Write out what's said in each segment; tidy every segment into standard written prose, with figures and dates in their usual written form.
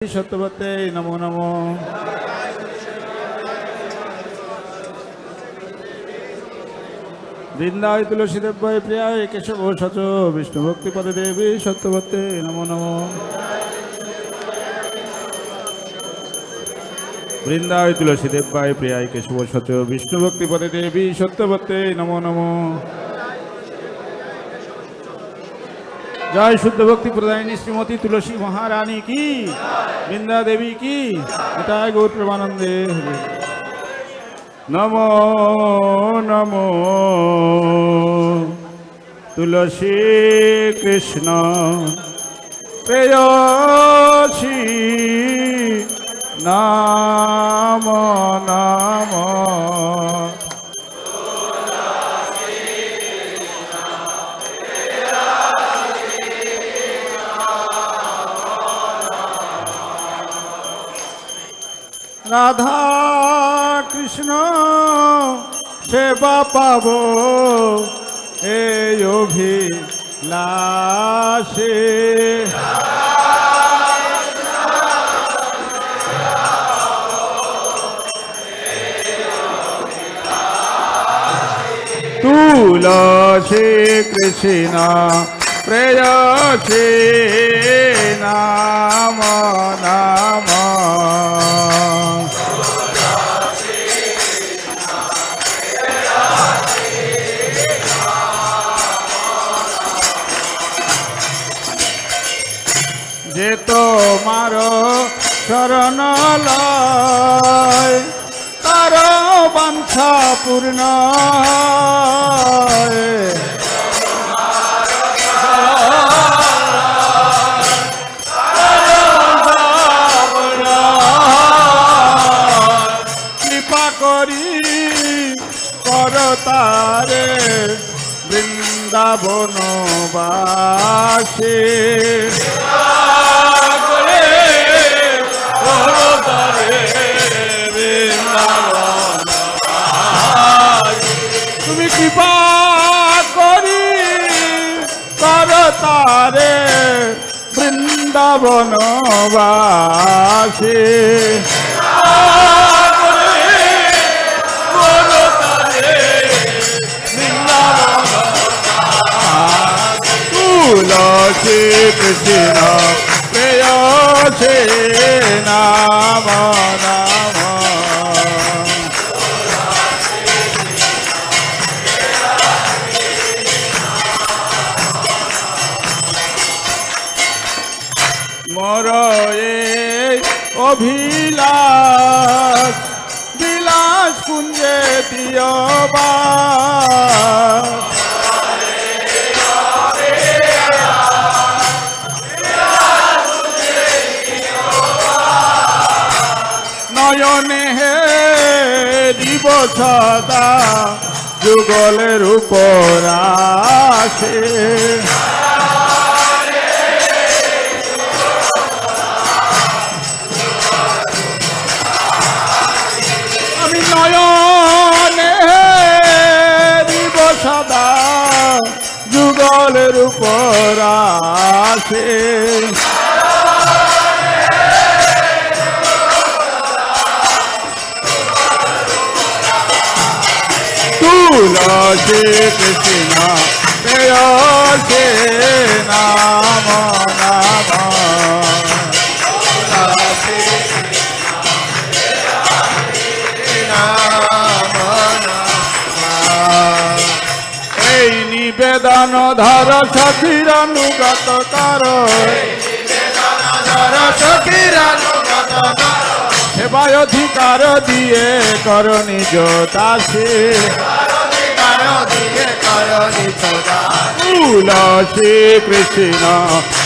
सत्यवते नमो नमो। वृंदाय तुलसी देव्य प्रियाय केशव सच विष्णु भक्ति पदे देवी सत्यवते नमो नमो। वृंदाय तुलसी देव्य प्रियाय केशव सच विष्णु भक्ति पदे देवी सत्यवते नमो नमो। जय शुद्ध भक्ति प्रदायिनी श्रीमती तुलसी महारानी की, वृंदा देवी की, निताय गौर प्रेमानंदे। नमो नमो तुलसी कृष्ण प्रेयसी नमो नमो। राधा कृष्ण सेवा पाबो ए अभिलाषे। तुलसी कृष्ण प्रेयसी नमो नमो। जे तोमारो शरण लय तार वांछा पूर्ण। कृपा करी करतारे वृंदावन बासी। তুমি কৃপা করি করতারে বৃন্দাবন বাসী। তুলসী কৃষ্ণ প্রেয়সী নমো নমো। मोर এই অভিলাষ বিলাস কুঞ্জে দিয়বা। নয়নে হে দিব সদা যুগলের উপর আসে। আমি নয়নে দিব সদা যুগলের উপর আসে। তুলসী কৃষ্ণ প্রেয়সী নমো নমো। এই নিবেদন ধর সখীর অনুগত কর। সেবায় অধিকার দিয়ে কর নিজ দাসী। তুলসী কৃষ্ণ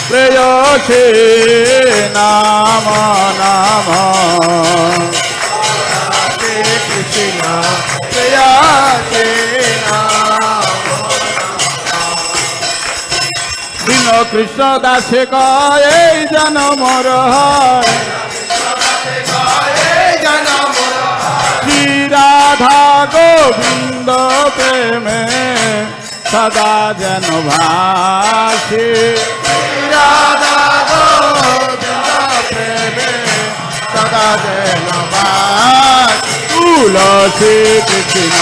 প্রেয়সী নমো নমো। কৃষ্ণ প্রেয়সী দীন কৃষ্ণ দাসে কয় এই জনমর হয়। শ্রী রাধা গোবিন্দ প্রেমে সদা যেন ভাসে। রাধা গোবিন্দ প্রেমে सदा जन तुलसी कृष्ण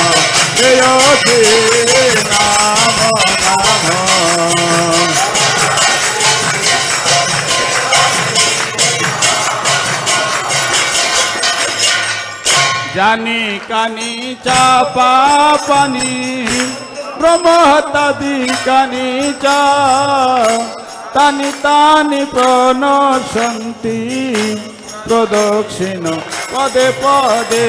जय श्री राम राम जानी कानी चापा पानी ब्रह्महत्यादि कानी चा तानि तानि प्रणशन्ति प्रदक्षिण पदे पदे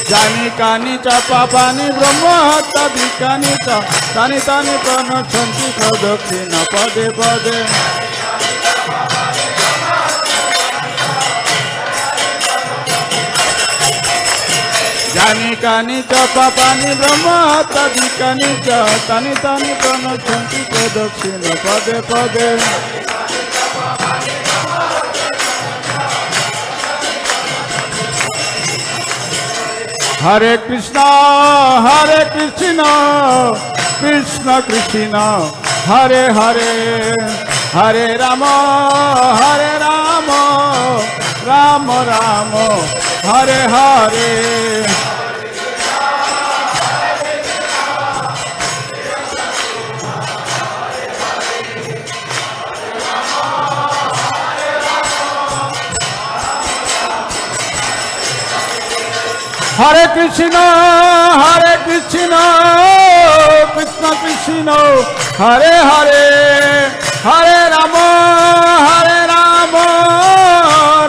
जानी कानी च पापानि ब्रह्महत्यादि कानी च तानि तानि प्रणशन्ति प्रदक्षिण पदे पदे जानी कानी च पापानि ब्रह्महत्यादि कानी च तानि तानि प्रणशन्ति प्रदक्षिण पदे पदे हरे कृष्ण कृष्ण कृष्ण हरे हरे हरे राम राम राम हरे हरे हरे कृष्ण कृष्ण कृष्ण हरे हरे हरे राम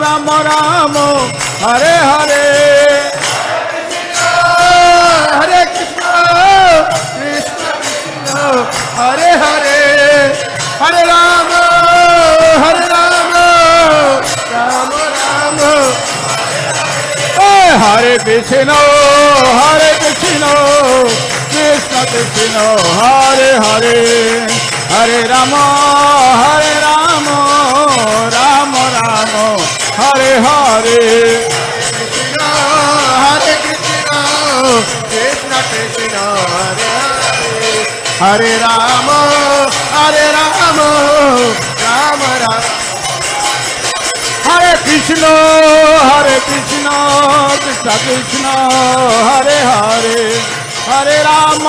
राम राम हरे हरे हरे कृष्ण कृष्ण कृष्ण हरे हरे हरे राम राम राम हरे कृष्ण कृष्ण कृष्ण हरे हरे हरे राम राम राम हरे हरे हरे कृष्ण कृष्ण कृष्ण हरे हरे हरे राम राम राम हरे कृष्ण कृष्ण कृष्ण हरे हरे हरे राम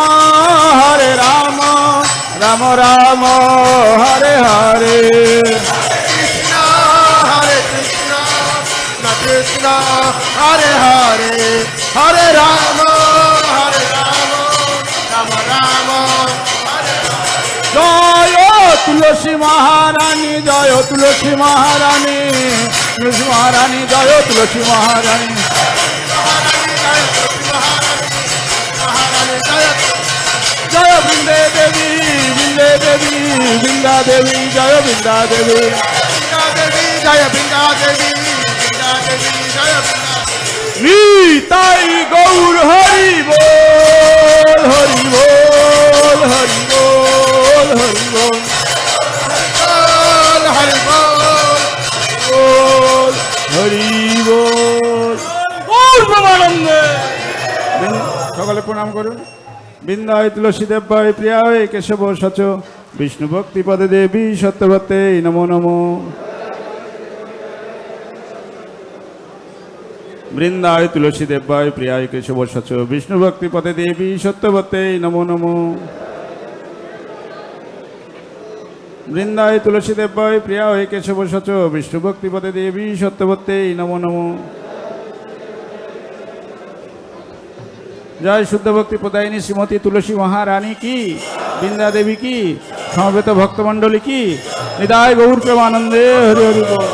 राम राम हरे हरे कृष्ण कृष्ण हरे हरे हरे राम राम राम जय तुलसी महारानी जय तुलसी महारानी जय तुलसी महारानी जय वृंदे देवी वृंदा देवी जय वृंदा देवी जय वृंदा देवी जय नीताई गौर हरि बोल हरि बोल हरि बोल हरि बोल हरि बोल हरि बोल बोल ब्रह्मानंदे সকলে প্রণাম করুন বিন্দায় তুলসী দেব্যায় প্রিয়ায় কেশব সচ বিষ্ণু ভক্তি পদে দেবী সত্যবতে নমো নমো বৃন্দায় তুলসী দেব্যায় প্রিয়ায় কেশব সচ বিষ্ণু ভক্তি পদে দেবী সত্যবতে নমো নমো বৃন্দায় তুলসী দেব্যায় প্রিয়ায় কেশব সচ বিষ্ণু ভক্তি পদে দেবী সত্যবতে নমো নমো जय शुद्ध भक्ति प्रदायिनी श्रीमती तुलसी महारानी की बिंदा देवी की समवेत भक्तमंडली की निदाय गौर प्रेमानंदे हरि हरि बोल।